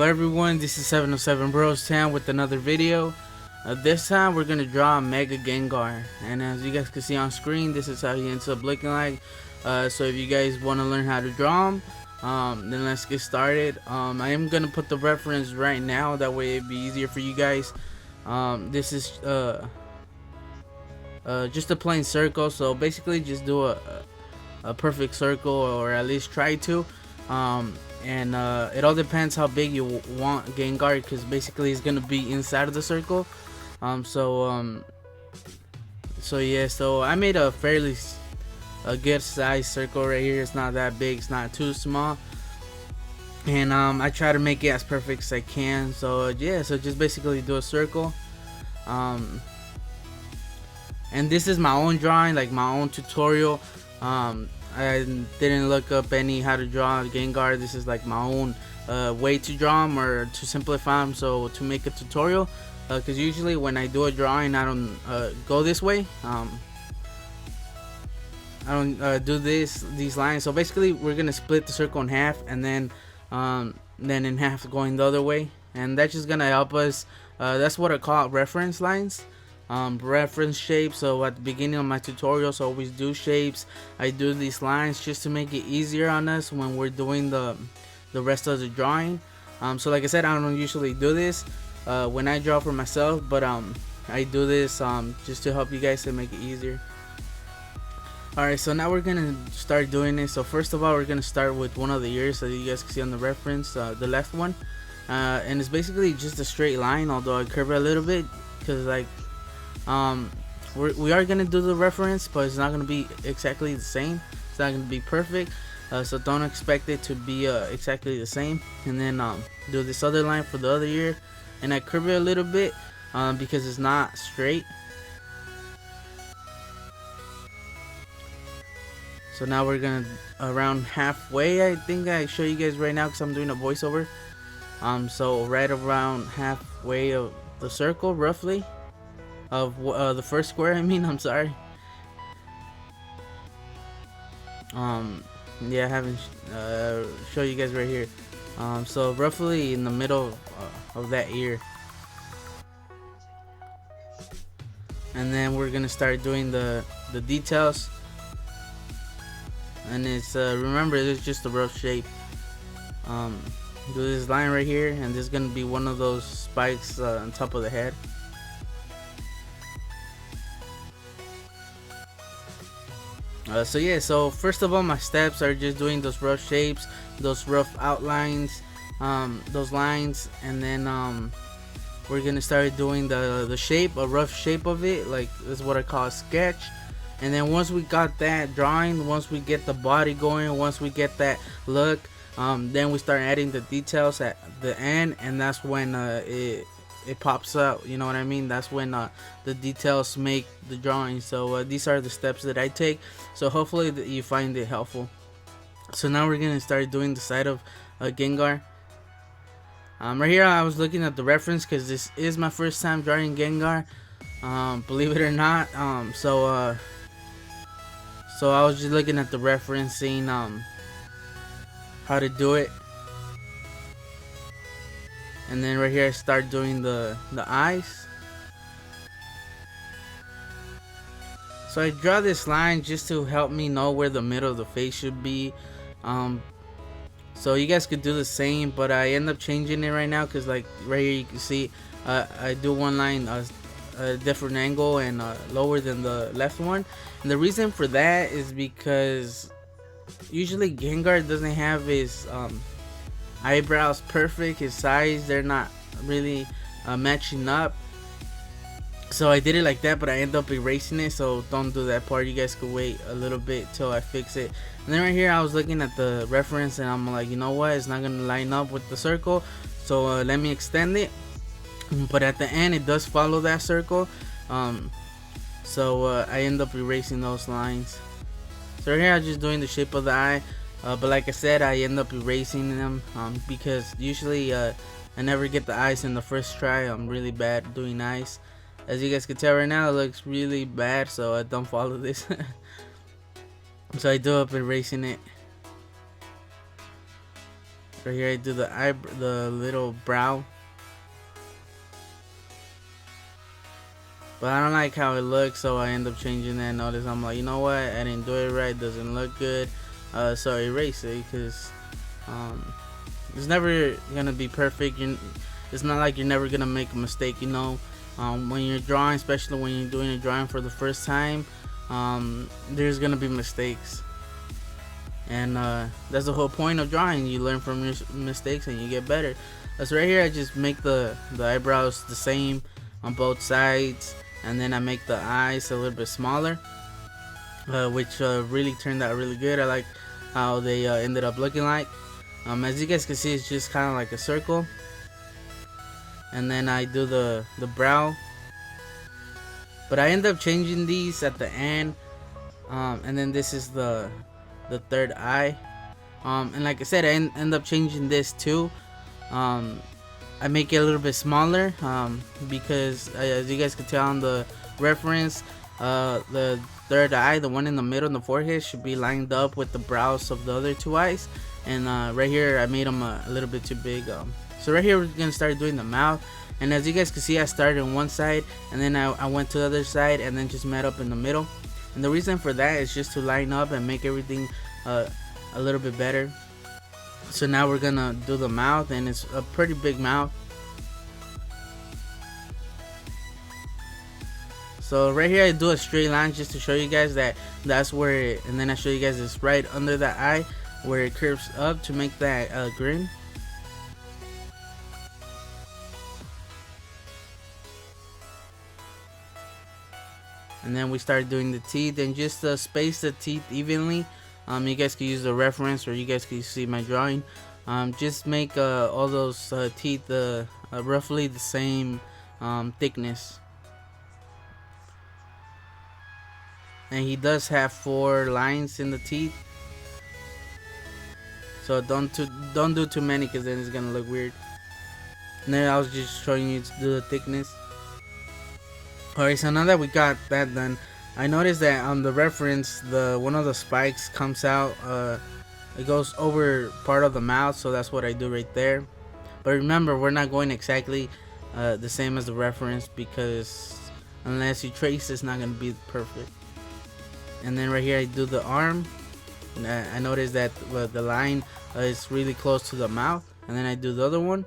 Hello everyone, this is 707 Bros Town with another video. This time we're gonna draw a Mega Gengar, and as you guys can see on screen, this is how he ends up looking like. So if you guys want to learn how to draw him, then let's get started. I am gonna put the reference right now, that way it'd be easier for you guys. This is just a plain circle, so basically just do a perfect circle, or at least try to. And it all depends how big you want Gengar, because basically it's gonna be inside of the circle. So yeah, so I made a fairly good size circle right here. It's not that big, it's not too small, and I try to make it as perfect as I can. So yeah, so just basically do a circle. And this is my own drawing, like my own tutorial. I didn't look up any how to draw Gengar. This is like my own way to draw him, or to simplify him, so to make a tutorial, because usually when I do a drawing I don't go this way. I don't do these lines. So basically we're gonna split the circle in half, and then in half going the other way, and that's just gonna help us. That's what I call reference lines. Reference shapes. So at the beginning of my tutorials, I always do shapes. I do these lines just to make it easier on us when we're doing the rest of the drawing. So like I said, I don't usually do this when I draw for myself, but I do this just to help you guys and make it easier. Alright, so now we're gonna start doing this. So first of all, we're gonna start with one of the ears, so you guys can see on the reference, the left one, and it's basically just a straight line, although I curve it a little bit, because like we are gonna do the reference, but it's not gonna be exactly the same. It's not gonna be perfect, so don't expect it to be exactly the same. And then do this other line for the other ear, and I curve it a little bit because it's not straight. So now we're gonna around halfway. I think I show you guys right now because I'm doing a voiceover. So right around halfway of the circle, roughly, of the first square, I'm sorry. Yeah, I haven't show you guys right here. So roughly in the middle of that ear, and then we're gonna start doing the details. And it's remember, it's just a rough shape. Do this line right here, and this is gonna be one of those spikes on top of the head. So yeah, so first of all, my steps are just doing those rough shapes, those rough outlines, those lines, and then we're gonna start doing the shape, a rough shape of it. Like, this is what I call a sketch. And then once we got that drawing, once we get the body going, once we get that look, then we start adding the details at the end, and that's when it pops out, you know what I mean? That's when the details make the drawing. So these are the steps that I take, so hopefully you find it helpful. So now we're gonna start doing the side of Gengar. Right here I was looking at the reference, because this is my first time drawing Gengar, believe it or not. So I was just looking at the reference, seeing how to do it. And then right here I start doing the eyes. So I draw this line just to help me know where the middle of the face should be. So you guys could do the same, but I end up changing it right now, because like right here you can see I do one line a different angle and lower than the left one. And the reason for that is because usually Gengar doesn't have his eyebrows perfect, his size, they're not really matching up. So I did it like that, but I end up erasing it, so don't do that part. You guys could wait a little bit till I fix it. And then right here I was looking at the reference, and I'm like, you know what, it's not gonna line up with the circle, so let me extend it. But at the end it does follow that circle, so I end up erasing those lines. So right here I'm just doing the shape of the eye, but like I said, I end up erasing them because usually I never get the eyes in the first try. I'm really bad doing eyes. As you guys can tell right now, it looks really bad, so I don't follow this. So I do up erasing it. So here I do the little brow. But I don't like how it looks, so I end up changing that. Notice I'm like, you know what? I didn't do it right. Doesn't look good. So I erase it because it's never gonna be perfect. It's not like you're never gonna make a mistake. When you're drawing, especially when you're doing a drawing for the first time, there's gonna be mistakes. And that's the whole point of drawing. You learn from your mistakes and you get better. So right here I just make the eyebrows the same on both sides, and then I make the eyes a little bit smaller, which really turned out really good. I like how they ended up looking like. As you guys can see, it's just kind of like a circle. And then I do the brow, but I end up changing these at the end. And then this is the third eye. And like I said, I end up changing this too. I make it a little bit smaller because as you guys can tell on the reference, the third eye, the one in the middle in the forehead, should be lined up with the brows of the other two eyes. And right here I made them a little bit too big. So right here we're gonna start doing the mouth. And as you guys can see, I started on one side and then I went to the other side and then just met up in the middle. And the reason for that is just to line up and make everything a little bit better. So now we're gonna do the mouth, and it's a pretty big mouth. So right here I do a straight line just to show you guys that's where and then I show you guys it's right under the eye where it curves up to make that grin. And then we start doing the teeth, and just space the teeth evenly. You guys can use the reference, or you guys can see my drawing. Just make all those teeth roughly the same thickness. And he does have 4 lines in the teeth, so don't do too many, because then it's gonna look weird. And then I was just showing you to do the thickness. Alright, so now that we got that done, I noticed that on the reference, one of the spikes comes out, it goes over part of the mouth, so that's what I do right there. But remember, we're not going exactly the same as the reference, because unless you trace, it's not going to be perfect. And then right here I do the arm, and I noticed that the line is really close to the mouth, and then I do the other one.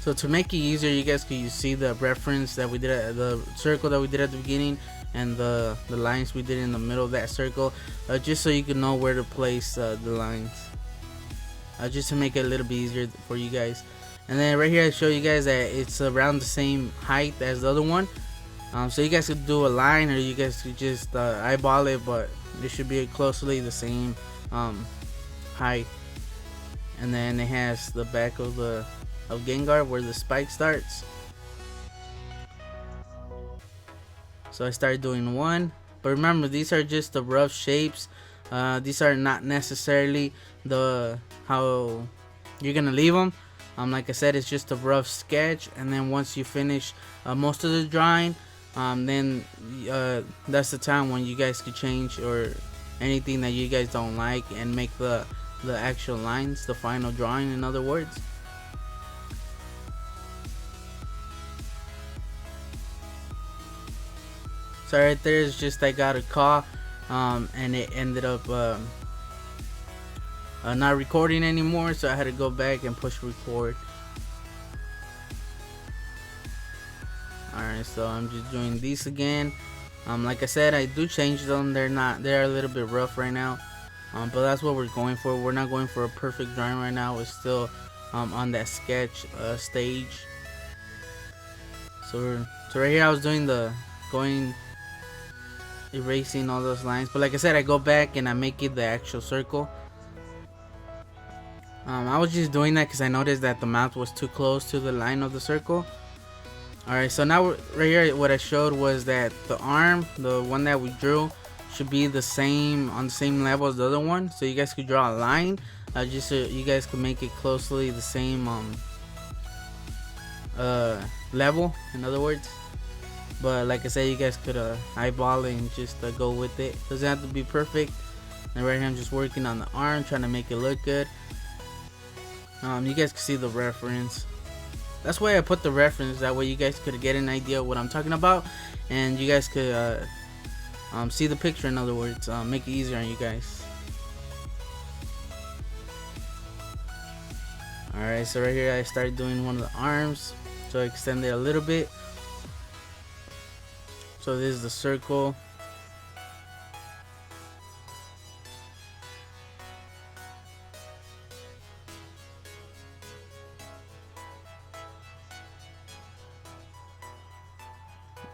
So to make it easier, you guys can see the reference that we did, the circle that we did at the beginning, and the lines we did in the middle of that circle, just so you can know where to place the lines, just to make it a little bit easier for you guys. And then right here I show you guys that it's around the same height as the other one, so you guys could do a line, or you guys could just eyeball it, but it should be closely the same height. And then it has the back of Gengar where the spike starts. So I started doing one, but remember, these are just the rough shapes. These are not necessarily how you're gonna leave them. Like I said, it's just a rough sketch, and then once you finish most of the drawing, then that's the time when you guys could change or anything that you guys don't like, and make the actual lines, the final drawing, in other words. So right there is just I got a call, and it ended up not recording anymore, so I had to go back and push record. Alright, so I'm just doing these again. Like I said, I do change them. They're a little bit rough right now, but that's what we're going for. We're not going for a perfect drawing right now. We're still on that sketch stage. So right here I was doing erasing all those lines, but like I said, I go back and I make it the actual circle. I was just doing that because I noticed that the mouth was too close to the line of the circle. Alright, so now right here what I showed was that the arm, the one that we drew, should be on the same level as the other one, so you guys could draw a line, just so you guys could make it closely the same level, in other words. But like I said, you guys could eyeball it and just go with it. Doesn't have to be perfect, And right here I'm just working on the arm, trying to make it look good. You guys can see the reference. That's why I put the reference, that way you guys could get an idea of what I'm talking about, and you guys could see the picture, in other words, make it easier on you guys. Alright, so right here I started doing one of the arms, so I extend it a little bit. So this is the circle.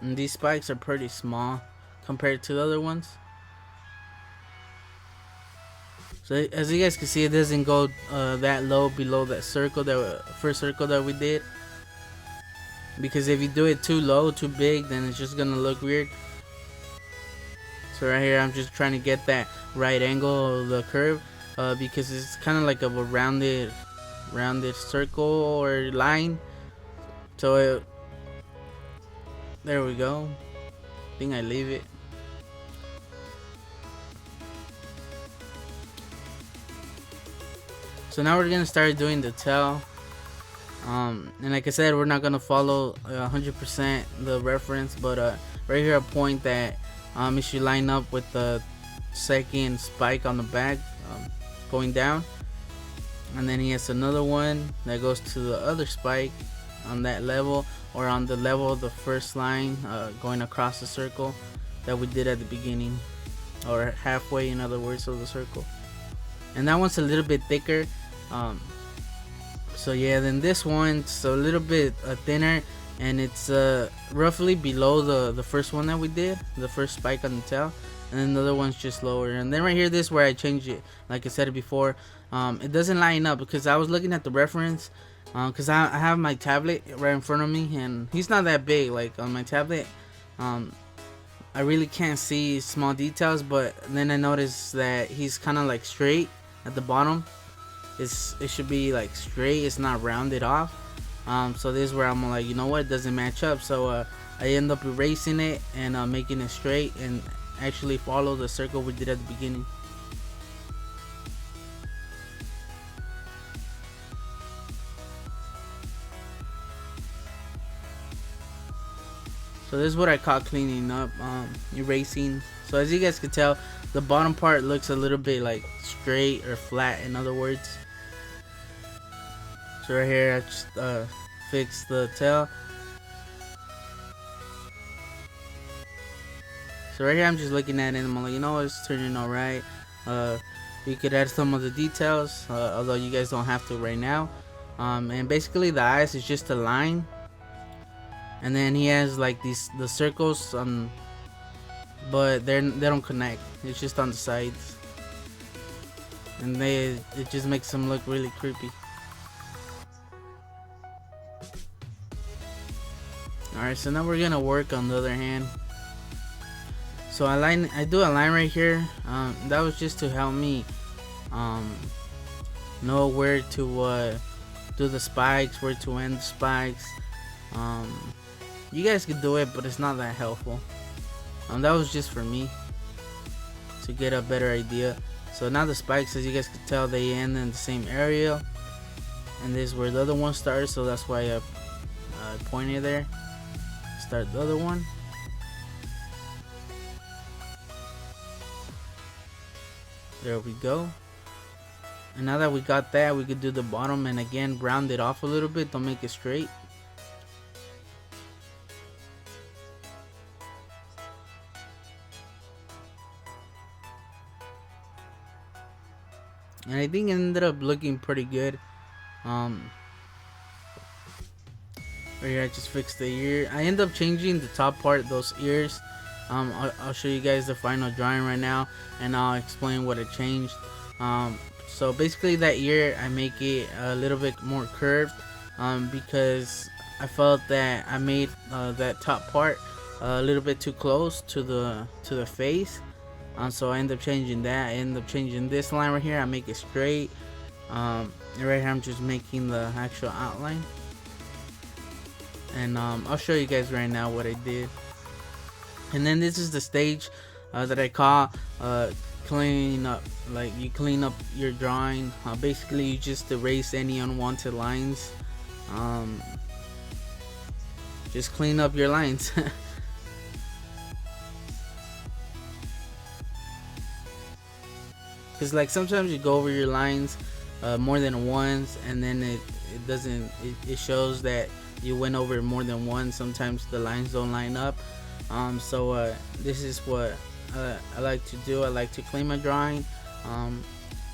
And these spikes are pretty small compared to the other ones. So as you guys can see, it doesn't go that low below that circle, that first circle that we did. Because if you do it too low, too big, then it's just gonna look weird. So right here, I'm just trying to get that right angle of the curve, because it's kind of like a rounded circle or line. So there we go. I think I leave it. So now we're gonna start doing the tail. And like I said, we're not gonna follow 100% the reference, but right here a point that it should line up with the second spike on the back, going down, and then he has another one that goes to the other spike on that level, or on the level of the first line, going across the circle that we did at the beginning, or halfway, in other words, of the circle. And that one's a little bit thicker. So yeah, then this one's a little bit thinner, and it's roughly below the first one that we did, the first spike on the tail, and then the other one's just lower. And then right here, this is where I changed it. Like I said it before, it doesn't line up because I was looking at the reference, because I have my tablet right in front of me, and he's not that big. Like on my tablet, I really can't see small details, but then I noticed that he's kind of like straight at the bottom. It should be like straight, it's not rounded off. So this is where I'm like, you know what, it doesn't match up. So I end up erasing it and making it straight, and actually follow the circle we did at the beginning. So this is what I call cleaning up, erasing. So as you guys can tell, the bottom part looks a little bit like straight or flat, in other words. So right here I just fix the tail. So right here I'm just looking at it and I'm like, you know what, it's turning alright. We could add some of the details, although you guys don't have to right now. And basically the eyes is just a line, and then he has like the circles, but they don't connect. It's just on the sides, and it just makes them look really creepy. Alright, so now we're gonna work on the other hand. So I do a line right here. That was just to help me know where to do the spikes, where to end the spikes. You guys could do it, but it's not that helpful. That was just for me to get a better idea. So now the spikes, as you guys can tell, they end in the same area, and this is where the other one starts. So that's why I pointed there. Start the other one. There we go. And now that we got that, we could do the bottom, and again round it off a little bit, don't make it straight. And I think it ended up looking pretty good. Right here I just fixed the ear. I end up changing the top part, those ears. I'll show you guys the final drawing right now, and I'll explain what I changed. So basically that ear, I make it a little bit more curved, because I felt that I made that top part a little bit too close to the face. So I end up changing that. I end up changing this line right here. I make it straight. And right here I'm just making the actual outline. And I'll show you guys right now what I did. And then this is the stage that I call clean up, like you clean up your drawing. Basically you just erase any unwanted lines. um, just clean up your lines. Because like sometimes you go over your lines more than once, and then it doesn't, it shows that you went over it more than once. Sometimes the lines don't line up. So this is what I like to do. I like to clean my drawing.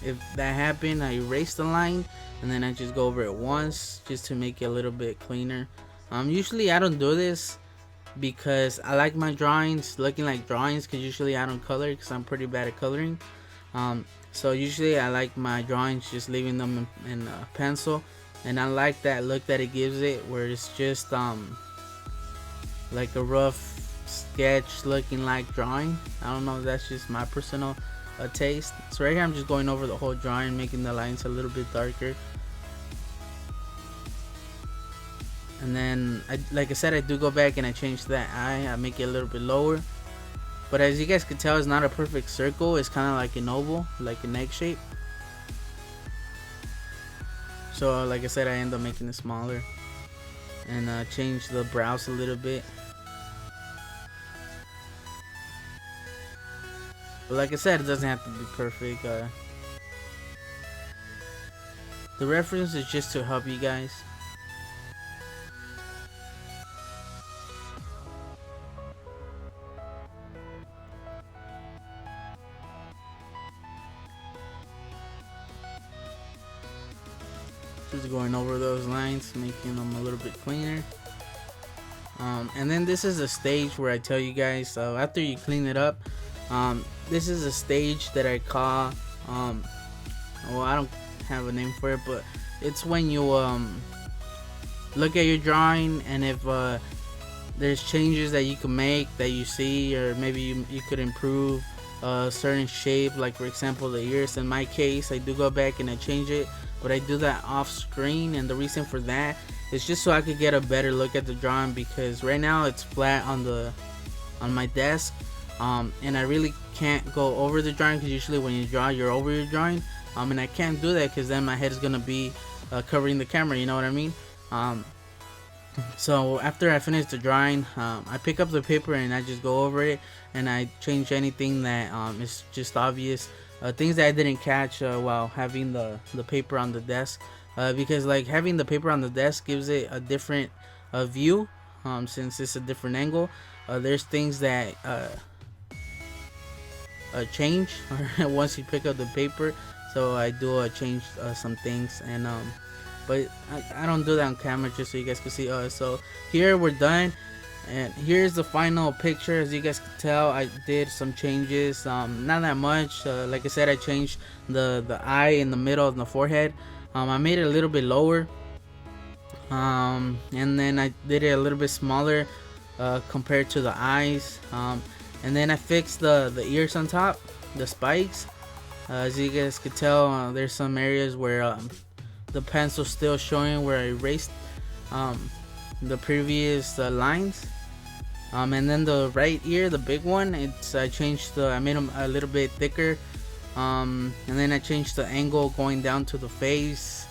If that happened, I erase the line and then I just go over it once just to make it a little bit cleaner. Usually I don't do this because I like my drawings looking like drawings, because usually I don't color because I'm pretty bad at coloring. So usually I like my drawings just leaving them in pencil, and I like that look that it gives it, where it's just like a rough sketch looking like drawing. I don't know, that's just my personal taste. So right here I'm just going over the whole drawing, making the lines a little bit darker. And then like I said, I do go back and I change that eye. I make it a little bit lower. But as you guys can tell, it's not a perfect circle. It's kind of like an oval, like an egg shape. So like I said, I end up making it smaller and change the brows a little bit. But like I said, it doesn't have to be perfect. The reference is just to help you guys. Just going over those lines, making them a little bit cleaner. And then this is a stage where I tell you guys, after you clean it up, this is a stage that I call, well, I don't have a name for it, but it's when you look at your drawing, and if there's changes that you can make that you see, or maybe you could improve a certain shape, like for example the ears. In my case, I do go back and I change it, but I do that off screen, and the reason for that is just so I could get a better look at the drawing, because right now it's flat on my desk, and I really can't go over the drawing, because usually when you draw, you're over your drawing, and I can't do that because then my head is gonna be covering the camera, you know what I mean? So after I finish the drawing, I pick up the paper and I just go over it, and I change anything that is just obvious, things that I didn't catch while having the paper on the desk, because like having the paper on the desk gives it a different view, since it's a different angle. There's things that change once you pick up the paper, so I do change some things, and but I don't do that on camera, just so you guys can see. So here we're done, and here's the final picture. As you guys can tell, I did some changes, not that much. Like I said, I changed the eye in the middle of the forehead. I made it a little bit lower, and then I did it a little bit smaller compared to the eyes, and then I fixed the ears on top, the spikes. As you guys can tell, there's some areas where the pencil's still showing where I erased the previous lines. And then the right ear, the big one, I made them a little bit thicker, and then I changed the angle going down to the face.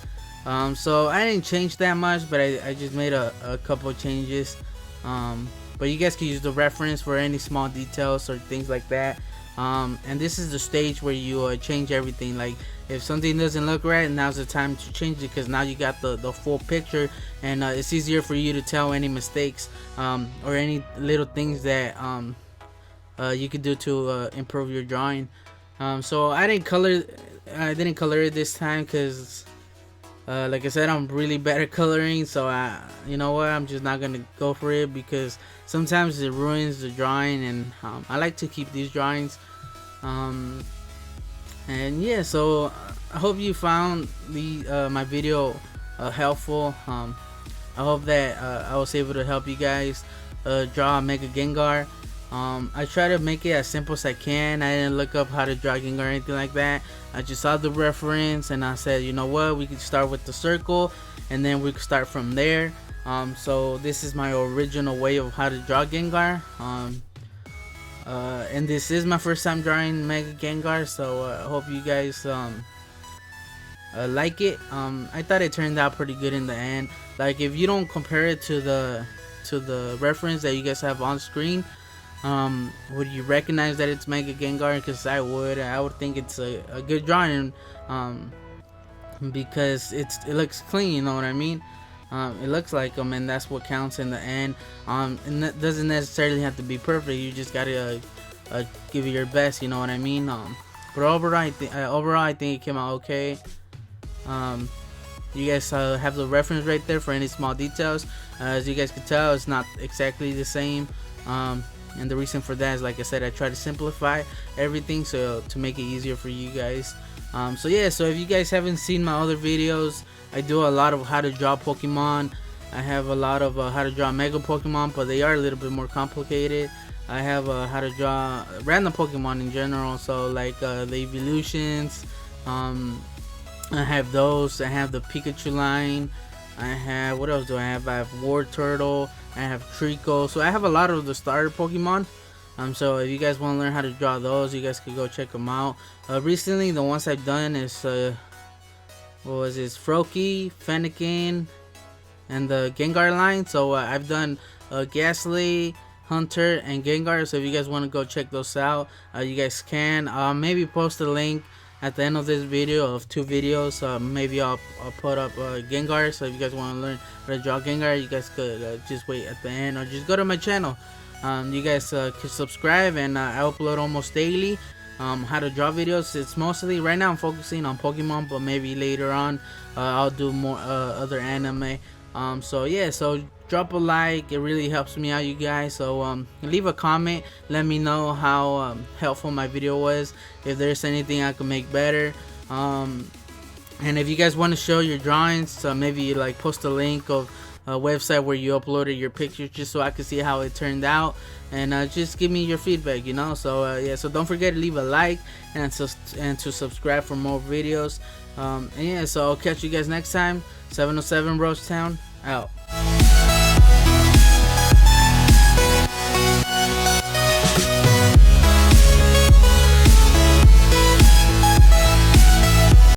So I didn't change that much, but I just made a couple changes. But you guys can use the reference for any small details or things like that. And this is the stage where you change everything. Like if something doesn't look right, now's the time to change it, because now you got the full picture, and it's easier for you to tell any mistakes or any little things that you could do to improve your drawing. So I didn't color it this time, because like I said, I'm really bad at coloring. So you know what, I'm just not gonna go for it, because sometimes it ruins the drawing, and I like to keep these drawings. And yeah, so I hope you found my video helpful. I hope that I was able to help you guys draw a Mega Gengar. I try to make it as simple as I can. I didn't look up how to draw Gengar or anything like that. I just saw the reference, and I said, you know what, we could start with the circle, and then we could start from there. So this is my original way of how to draw Gengar. And this is my first time drawing Mega Gengar, so I hope you guys like it. I thought it turned out pretty good in the end. Like, if you don't compare it to the reference that you guys have on screen, would you recognize that it's Mega Gengar? Because I would think it's a good drawing, because it looks clean, you know what I mean. It looks like them, and that's what counts in the end. And that doesn't necessarily have to be perfect. You just gotta give it your best, you know what I mean. But overall, I think it came out okay. You guys have the reference right there for any small details. As you guys can tell, it's not exactly the same. And the reason for that is, like I said, I try to simplify everything so to make it easier for you guys. So yeah, so if you guys haven't seen my other videos, I do a lot of how to draw Pokemon. I have a lot of how to draw Mega Pokemon, but they are a little bit more complicated. I have how to draw random Pokemon in general, so like the evolutions. I have those. I have the Pikachu line. I have, what else do I have? I have War Turtle. I have Trico. So I have a lot of the starter Pokemon. So if you guys want to learn how to draw those, you guys could go check them out. Recently, the ones I've done is what was this? Froakie, Fennekin, and the Gengar line. So I've done Ghastly, Hunter, and Gengar. So if you guys want to go check those out, you guys can. Maybe post a link at the end of this video of 2 videos. Maybe I'll put up Gengar. So if you guys want to learn how to draw Gengar, you guys could just wait at the end, or just go to my channel. You guys could subscribe, and I upload almost daily how to draw videos. It's mostly, right now I'm focusing on Pokemon, but maybe later on I'll do more other anime. So yeah, so drop a like, it really helps me out, you guys. So leave a comment, let me know how helpful my video was, if there's anything I can make better. And if you guys want to show your drawings, maybe like post a link of a website where you uploaded your pictures, just so I can see how it turned out, and just give me your feedback, you know. So yeah, so don't forget to leave a like and to subscribe for more videos. And yeah, so I'll catch you guys next time. 707 Roachtown out.